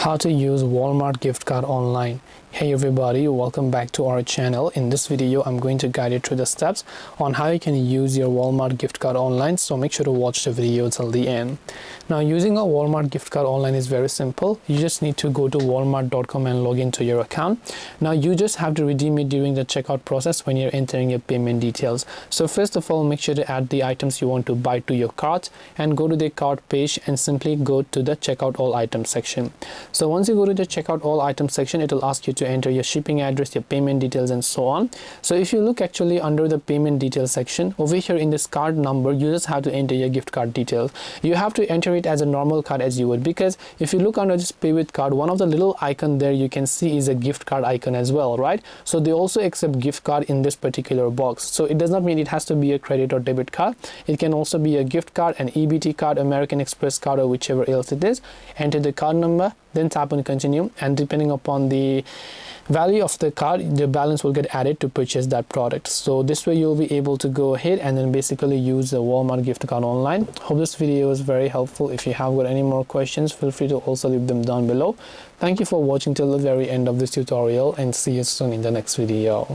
How to use Walmart gift card online. Hey everybody, welcome back to our channel. In this video I'm going to guide you through the steps on how you can use your Walmart gift card online, so make sure to watch the video till the end. Now, using a Walmart gift card online is very simple. You just need to go to walmart.com and log into your account. Now you just have to redeem it during the checkout process when you're entering your payment details. So first of all, make sure to add the items you want to buy to your cart and go to the cart page and simply go to the checkout all items section. So once you go to the checkout all items section, it will ask you to enter your shipping address, your payment details, and so on. So if you look actually under the payment details section, over here in this card number, you just have to enter your gift card details. You have to enter it as a normal card as you would, because if you look under this pay with card, one of the little icon there you can see is a gift card icon as well, right? So they also accept gift card in this particular box. So it does not mean it has to be a credit or debit card. It can also be a gift card, an EBT card, American Express card, or whichever else it is. Enter the card number, then tap on continue, and depending upon the value of the card, the balance will get added to purchase that product. So this way you'll be able to go ahead and then basically use the Walmart gift card online. Hope this video was very helpful. If you have got any more questions, feel free to also leave them down below. Thank you for watching till the very end of this tutorial, and see you soon in the next video.